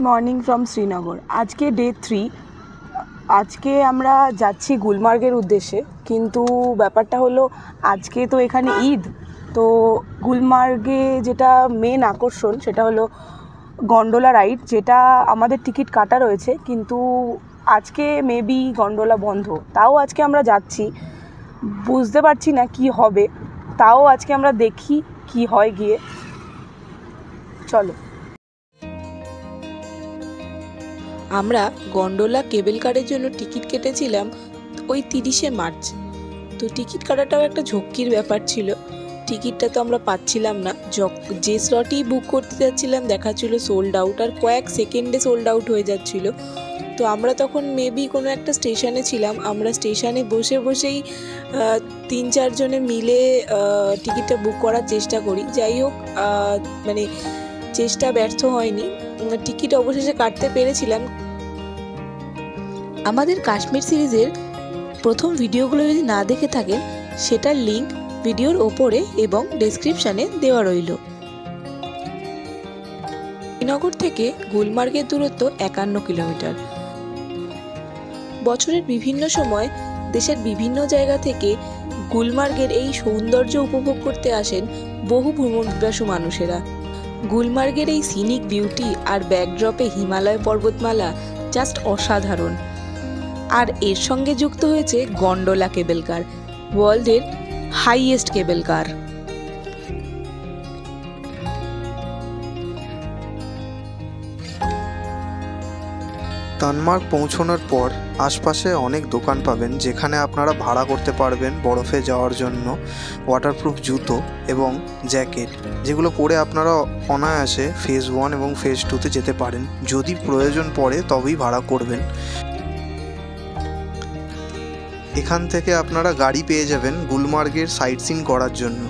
Morning from Srinagar. আজকে day 3। আজকে আমরা যাচ্ছি গুলমার্গের উদ্দেশ্যে, কিন্তু ব্যাপারটা হলো আজকে তো এখানে ঈদ, তো গুলমার্গে যেটা মেন আকর্ষণ সেটা হলো গন্ডোলা রাইড, যেটা আমাদের টিকিট কাটা রয়েছে, কিন্তু আজকে মেবি গন্ডোলা বন্ধ। তাও আজকে আমরা যাচ্ছি, বুঝতে পারছি না কি হবে, তাও আজকে আমরা দেখি কি হয় গিয়ে। চলো। আমরা গন্ডোলা কেবল কারের জন্য টিকিট কেটেছিলাম ওই 30শে মার্চ। তো টিকিট কাটাটাও একটা ঝক্কির ব্যাপার ছিল। টিকিটটা তো আমরা পাচ্ছিলাম না, যে স্লটই বুক করতে যাচ্ছিলাম দেখাচ্ছিল সোল্ড আউট, আর কয়েক সেকেন্ডে সোল্ড আউট হয়ে যাচ্ছিল। তো আমরা তখন মেবি কোনো একটা স্টেশনে ছিলাম, আমরা স্টেশনে বসে বসেই 3-4 জনে মিলে টিকিটটা বুক করার চেষ্টা করি। যাই হোক, মানে চেষ্টা ব্যর্থ হয়নি, টিকিট অবশেষে কাটতে পেরেছিলাম। আমাদের কাশ্মীর সিরিজের প্রথম ভিডিওগুলো যদি না দেখে থাকেন, সেটার লিঙ্ক ভিডিওর ওপরে এবং ডেসক্রিপশানে দেওয়া রইল। শ্রীনগর থেকে গুলমার্গের দূরত্ব 51 কিলোমিটার। বছরের বিভিন্ন সময় দেশের বিভিন্ন জায়গা থেকে গুলমার্গের এই সৌন্দর্য উপভোগ করতে আসেন বহু ভ্রমণপিপাসু মানুষেরা। গুলমার্গের এই সিনিক বিউটি আর ব্যাকড্রপে হিমালয় পর্বতমালা জাস্ট অসাধারণ। আর এর সঙ্গে যুক্ত হয়েছে গন্ডোলা কেবল কার, ওয়ার্ল্ডের হাইয়েস্ট কেবল কার। তানমার্গ পৌঁছানোর পর আশপাশে অনেক দোকান পাবেন, যেখানে আপনারা ভাড়া করতে পারবেন বরফে যাওয়ার জন্য ওয়াটারপ্রুফ জুতো এবং জ্যাকেট, যেগুলো পরে আপনারা অনায়াসে ফেজ 1 এবং ফেজ 2-তে যেতে পারেন। যদি প্রয়োজন পড়ে তবেই ভাড়া করবেন। এখান থেকে আপনারা গাড়ি পেয়ে যাবেন গুলমার্গের সাইট সিন করার জন্য।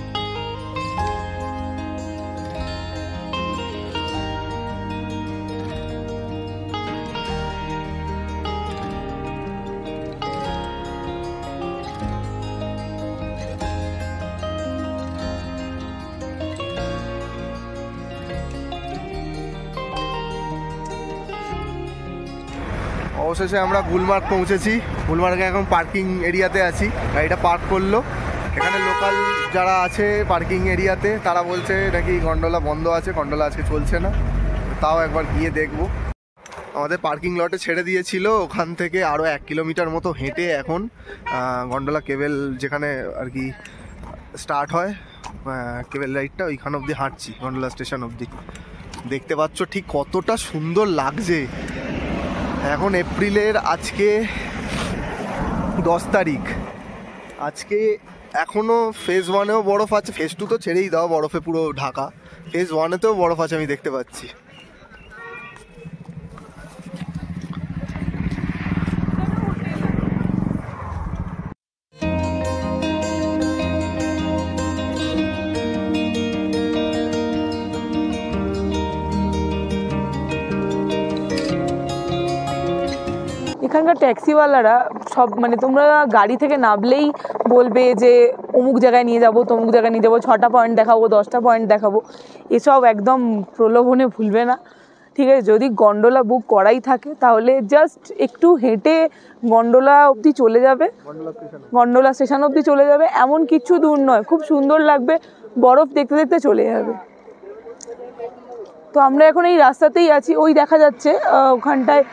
অবশেষে আমরা গুলমার্গ পৌঁছেছি। গুলমার্গে এখন পার্কিং এরিয়াতে আছি, গাড়িটা পার্ক করলো। এখানে লোকাল যারা আছে পার্কিং এরিয়াতে তারা বলছে নাকি গন্ডোলা বন্ধ আছে, গন্ডোলা আজকে চলছে না। তাও একবার গিয়ে দেখবো। আমাদের পার্কিং লটে ছেড়ে দিয়েছিল, ওখান থেকে আরও 1 কিলোমিটার মতো হেঁটে এখন গন্ডোলা কেবল যেখানে আর কি স্টার্ট হয় কেবল রাইডটা, ওইখান অবধি হাঁটছি, গন্ডোলা স্টেশন অবধি। দেখতে পাচ্ছ ঠিক কতটা সুন্দর লাগছে। এখন এপ্রিলের আজকে 10 তারিখ। আজকে এখনও ফেজ 1-এও বরফ আছে, ফেজ 2 তো ছেড়েই দাও, বরফে পুরো ঢাকা। ফেজ 1-এতেও বরফ আছে, আমি দেখতে পাচ্ছি। এখানকার ট্যাক্সিওয়ালারা সব মানে তোমরা গাড়ি থেকে নামলেই বলবে যে অমুক জায়গায় নিয়ে যাবো, তমুক জায়গায় নিয়ে যাবো, 6টা পয়েন্ট দেখাবো, 10টা পয়েন্ট দেখাবো। এসব একদম প্রলোভনে ভুলবে না, ঠিক আছে? যদি গন্ডোলা বুক করাই থাকে তাহলে জাস্ট একটু হেঁটে গন্ডোলা অবধি চলে যাবে, গন্ডোলা স্টেশন অবধি চলে যাবে, এমন কিছু দূর নয়, খুব সুন্দর লাগবে, বরফ দেখতে দেখতে চলে যাবে। তো আমরা এখন এই রাস্তাতেই আছি, ওই দেখা যাচ্ছে ওখানটায়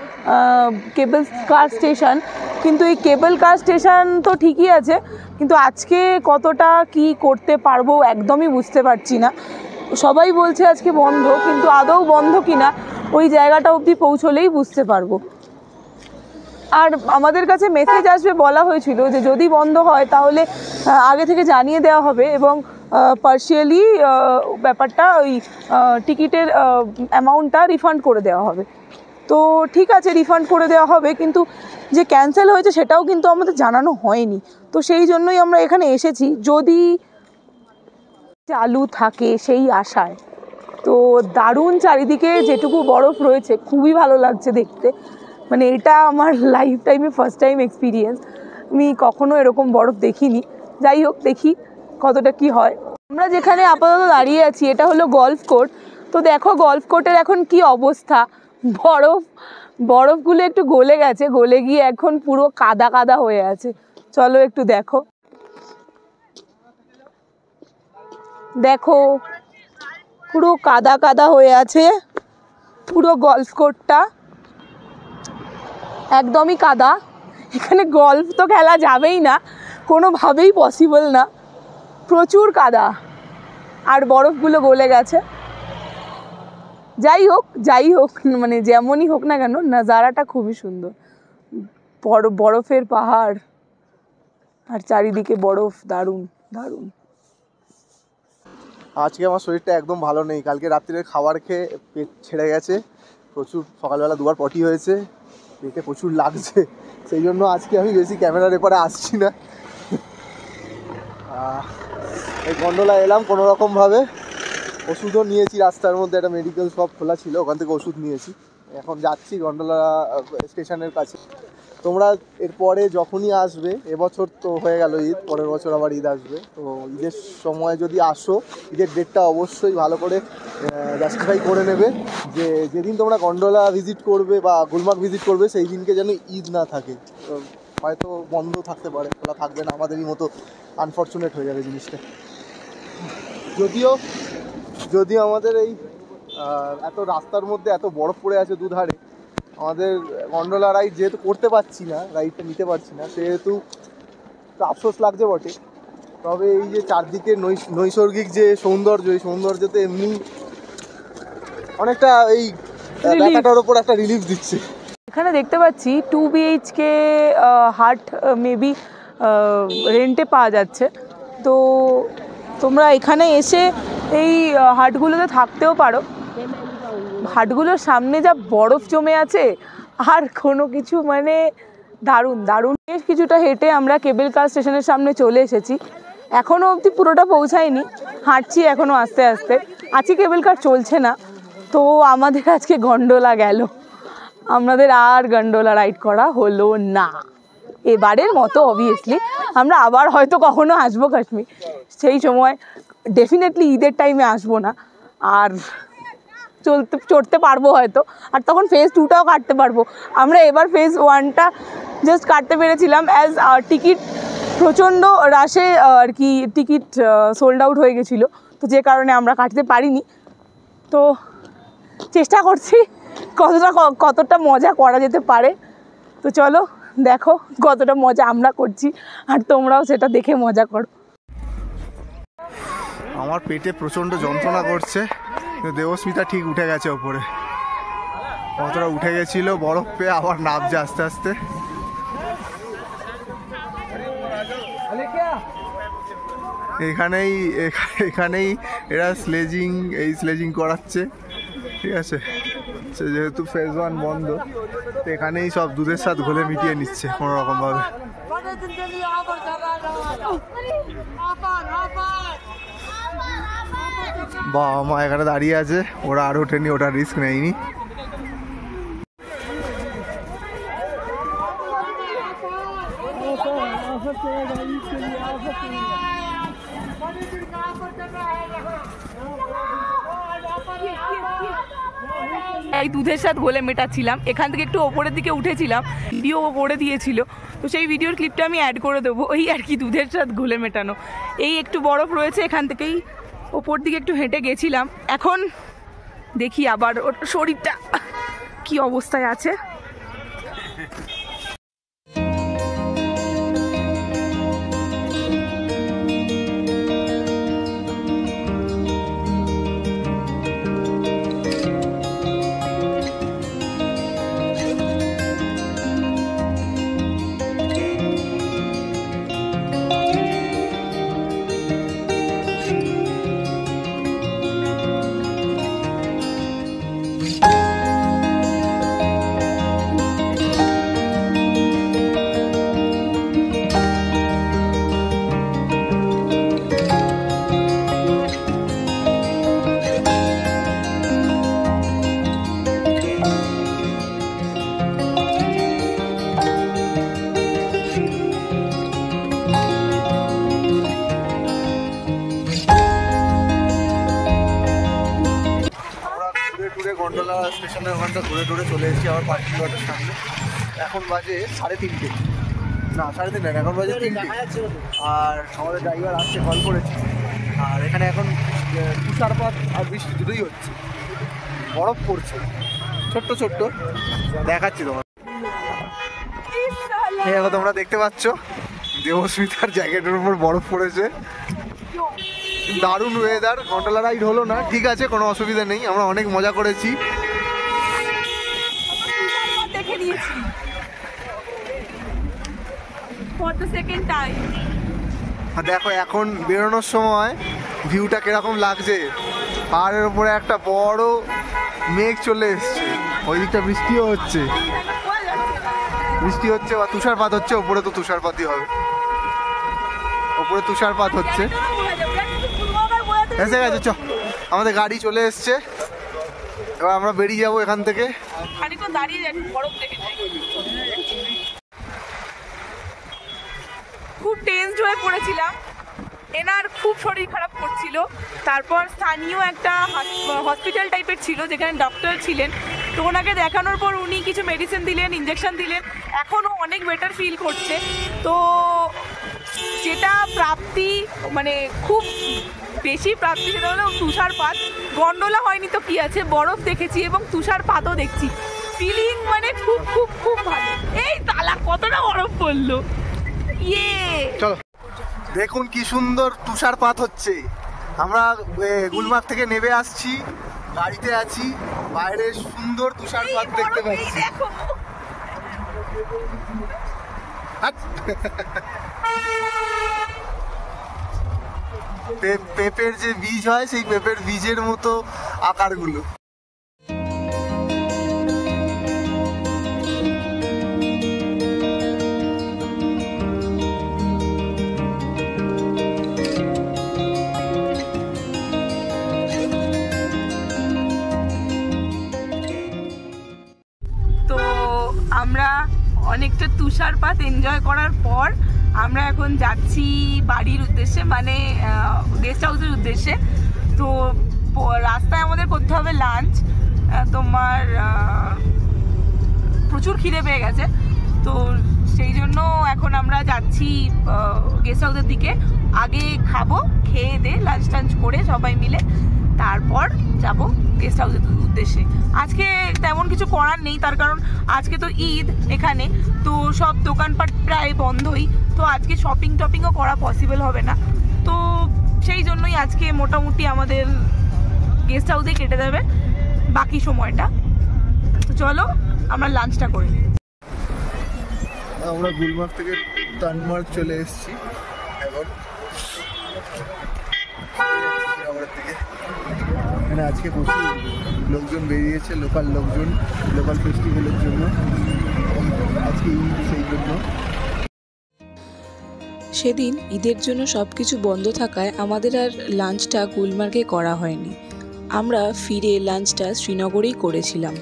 কেবল কার স্টেশন। কিন্তু এই কেবল কার স্টেশন তো ঠিকই আছে, কিন্তু আজকে কতটা কি করতে পারবো একদমই বুঝতে পারছি না। সবাই বলছে আজকে বন্ধ, কিন্তু আদৌ বন্ধ কিনা ওই জায়গাটা অবধি পৌঁছলেই বুঝতে পারবো। আর আমাদের কাছে মেসেজ আসবে বলা হয়েছিল যে যদি বন্ধ হয় তাহলে আগে থেকে জানিয়ে দেওয়া হবে এবং পার্শিয়ালি ব্যাপারটা ওই টিকিটের অ্যামাউন্টটা রিফান্ড করে দেওয়া হবে। তো ঠিক আছে, রিফান্ড করে দেওয়া হবে, কিন্তু যে ক্যান্সেল হয়েছে সেটাও কিন্তু আমাদের জানানো হয়নি। তো সেই জন্যই আমরা এখানে এসেছি, যদি চালু থাকে সেই আশায়। তো দারুণ চারিদিকে যেটুকু বরফ রয়েছে, খুবই ভালো লাগছে দেখতে। মানে এটা আমার লাইফ টাইমে ফার্স্ট টাইম এক্সপিরিয়েন্স, আমি কখনো এরকম বরফ দেখিনি। যাই হোক, দেখি কতটা কি হয়। আমরা যেখানে আপাতত দাঁড়িয়ে আছি এটা হলো গলফ কোর্ট। তো দেখো গলফ কোর্টের এখন কি অবস্থা, বরফগুলো একটু গলে গেছে, গলে গিয়ে এখন পুরো কাদা কাদা হয়ে আছে। চলো একটু দেখো, দেখো পুরো কাদা কাদা হয়ে আছে পুরো গলফ কোর্টটা, একদমই কাদা। এখানে গলফ তো খেলা যাবেই না, কোনোভাবেই পসিবল না, প্রচুর কাদা আর বরফগুলো গলে গেছে। যাই হোক মানে যেমনই হোক না কেন, নাজারাটা খুবই সুন্দর, বরফের পাহাড় আর চারিদিকে বরফ, দারুণ দারুণ। আজকে আমার শরীরটা একদম ভালো নেই, কালকে রাত্রিরে খাবার খেয়ে পেট ছেড়ে গেছে প্রচুর, সকালবেলা দুবার পটি হয়েছে, পেটে প্রচুর লাগছে, সেই জন্য আজকে আমি বেশি ক্যামেরার এপারে আসছি না। এই গন্ডোলা এলাম কোনো রকমভাবে, ওষুধও নিয়েছি রাস্তার মধ্যে, একটা মেডিকেল শপ খোলা ছিল, ওখান থেকে ওষুধ নিয়েছি। এখন যাচ্ছি গন্ডোলা স্টেশনের কাছে। তোমরা এরপরে যখনই আসবে, এবছর তো হয়ে গেল ঈদ, পরের বছর আবার ঈদ আসবে, তো ঈদের সময় যদি আসো, ঈদের ডেটটা অবশ্যই ভালো করে জাস্টিফাই করে নেবে, যে যেদিন তোমরা গন্ডোলা ভিজিট করবে বা গুলমার্গ ভিজিট করবে সেই দিনকে যেন ঈদ না থাকে। হয়তো বন্ধ থাকতে পারে, খোলা থাকবে না, আমাদেরই মতো আনফর্চুনেট হয়ে যাবে জিনিসটা। যদিও আমাদের এই এত রাস্তার মধ্যে এত বরফ পড়ে আছে দুধারে, আমাদের গন্ডোলা রাইড যেহেতু করতে পারছি না, রাইডটা নিতে পারছি না, সেহেতু আফসোস লাগছে বটে। তবে এই যে চারদিকে নৈসর্গিক যে সৌন্দর্য, এই সৌন্দর্যতে এমনি অনেকটা এই ব্যথাটার ওপর একটা রিলিফ দিচ্ছে। এখানে দেখতে পাচ্ছি 2 BHK হাট মেবি রেন্টে পাওয়া যাচ্ছে, তো তোমরা এখানে এসে এই হাটগুলোতে থাকতেও পারো। হাটগুলোর সামনে যা বরফ জমে আছে আর কোনো কিছু, মানে দারুণ দারুণ। বেশ কিছুটা হেঁটে আমরা কেবল কার স্টেশনের সামনে চলে এসেছি, এখনও অবধি পুরোটা পৌঁছায়নি, হাঁটছি এখনও আস্তে আস্তে। আজকে কেবল কার চলছে না, তো আমাদের আজকে গন্ডোলা গেল, আমাদের আর গন্ডোলা রাইড করা হলো না এবারের মতো। অবভিয়াসলি আমরা আবার হয়তো কখনো আসবো কাশ্মীর, সেই সময় ডেফিনেটলি ঈদের টাইমে আসবো না, আর চড়তে পারবো হয়তো, আর তখন ফেজ 2টাও কাটতে পারবো। আমরা এবার ফেজ 1টা জাস্ট কাটতে পেরেছিলাম, অ্যাজ টিকিট প্রচণ্ড রাশে আর কি টিকিট সোল্ড আউট হয়ে গেছিলো, তো যে কারণে আমরা কাটতে পারিনি। তো চেষ্টা করছি কতটা মজা করা যেতে পারে, তো চলো দেখো কতটা মজা আমরা করছি, আর তোমরাও সেটা দেখে মজা করো। আমার পেটে প্রচণ্ড যন্ত্রণা করছে, কিন্তু দেবস্মিতা ঠিক উঠে গেছে ওপরে, কতটা উঠে গেছিল বরফ পেয়ে, আবার নামছে আস্তে আস্তে। এখানেই এরা স্লেজিং করাচ্ছে, ঠিক আছে, যেহেতু ফেজ 1 বন্ধ, তো এখানেই সব দুধের সাথে ঘোলে মিটিয়ে নিচ্ছে কোনো রকমভাবে। বাবা মা এখানে দাঁড়িয়ে আছে, ওরা আর ওঠেনি, ওটা রিস্ক নেয়নি। এই দুধের সাথে গোলে মেটাচ্ছিলাম, এখান থেকে একটু ওপরের দিকে উঠেছিলাম, ভিডিও করে দিয়েছিল, তো সেই ভিডিওর ক্লিপটা আমি অ্যাড করে দেবো। ওই আর কি দুধের সাথে গোলে মেটানো, এই একটু বরফ রয়েছে, এখান থেকেই ওপর দিকে একটু হেঁটে গেছিলাম। এখন দেখি আবার ওর শরীরটা কি অবস্থায় আছে। গন্ডোলা স্টেশনের ওখানটা ঘুরে টুরে চলে এসেছি আবার পার্কিং লটের সামনে। এখন বাজে 3:30, না 3:30 না, এখন বাজে 3টে। আর আমাদের ড্রাইভার আসছে, কল করেছি। আর এখানে এখন তুষারপাত আর বৃষ্টি দুটোই হচ্ছে, বরফ পড়ছে ছোট্ট ছোট্ট, দেখাচ্ছি তোমার। এই দেখো তোমরা দেখতে পাচ্ছ দেবস্মিতার জ্যাকেটের উপর বরফ পড়েছে। দারুণ ওয়েদার, গন্ডোলা রাইড হলো না, ঠিক আছে, কোনো অসুবিধা নেই, আমরা অনেক মজা করেছি। দেখে নিয়েছি ফর দ্য সেকেন্ড টাইম। দেখো এখন বেরোনোর সময় ভিউটা কিরকম লাগছে, পাহাড়ের উপরে একটা বড় মেঘ চলে এসছে, ওই দিকটা বৃষ্টিও হচ্ছে, বৃষ্টি হচ্ছে বা তুষারপাত হচ্ছে। ওপরে তো তুষারপাতই হবে, ওপরে তুষারপাত হচ্ছে। এসে গেছে, চ আমাদের গাড়ি চলে এসছে, এবার আমরা বেরিয়ে যাবো এখান থেকে। খুব টেন্সড হয়ে পড়েছিলাম, এনার খুব শরীর খারাপ করছিল। তারপর স্থানীয় একটা হসপিটাল টাইপের ছিল যেখানে ডক্টর ছিলেন, তো ওনাকে দেখানোর পর উনি কিছু মেডিসিন দিলেন, ইঞ্জেকশন দিলেন, এখনও অনেক বেটার ফিল করছে। তো যেটা প্রাপ্তি, মানে খুব বেশি প্রাপ্তি, সেটা হলো তুষারপাত। গন্ডোলা হয়নি তো কি আছে, বরফ দেখেছি এবং তুষারপাতও দেখছি। ফিলিং মানে খুব খুব খুব ভালো। এই তালা কতটা বরফ পড়লো, ইয়ে। চলো দেখুন কি সুন্দর তুষারপাত হচ্ছে। আমরা গুলমার্গ থেকে নেমে আসছি, গাড়িতে আছি, বাইরে সুন্দর তুষারপাত দেখতে পাচ্ছি। পেঁপের যে বীজ হয়, সেই পেঁপের বীজের মতো আকারগুলো। আমরা অনেকটা তুষারপাত এনজয় করার পর আমরা এখন যাচ্ছি বাড়ির উদ্দেশ্যে, মানে গেস্ট হাউসের উদ্দেশ্যে। তো রাস্তায় আমাদের করতে হবে লাঞ্চ। তোমার প্রচুর খিদে পেয়ে গেছে, তো সেই জন্য এখন আমরা যাচ্ছি গেস্ট হাউসের দিকে। আগে খাবো, খেয়ে দে লাঞ্চ টাঞ্চ করে সবাই মিলে তারপর যাব গেস্ট হাউসের উদ্দেশ্যে। আজকে তেমন কিছু করার নেই, তার কারণ আজকে তো ঈদ এখানে, তো সব দোকানপাট প্রায় বন্ধই, তো আজকে শপিং টপিংও করা পসিবল হবে না। তো সেই জন্যই আজকে মোটামুটি আমাদের গেস্ট হাউসে কেটে দেবে বাকি সময়টা। তো চলো আমরা লাঞ্চটা করে নিই। আমরা গুলমার্গ থেকে টানমার্গ চলে এসেছি এখন। এখানে আজকে প্রচুর লোকজন বেরিয়েছে, লোকাল লোকজন, লোকাল ফেস্টিভ্যালের জন্য। আজকে ঈদ, সেই জন্য। সেদিন ঈদের জন্য সব কিছু বন্ধ থাকায় আমাদের আর লাঞ্চটা গুলমার্গে করা হয়নি। আমরা ফিরে লাঞ্চটা শ্রীনগরেই করেছিলাম।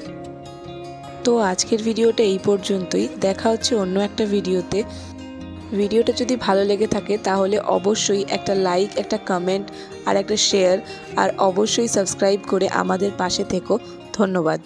তো আজকের ভিডিওটা এই পর্যন্তই, দেখা হচ্ছে অন্য একটা ভিডিওতে। ভিডিওটা যদি ভালো লেগে থাকে তাহলে অবশ্যই একটা লাইক, একটা কমেন্ট আর একটা শেয়ার, আর অবশ্যই সাবস্ক্রাইব করে আমাদের পাশে থেকো। ধন্যবাদ।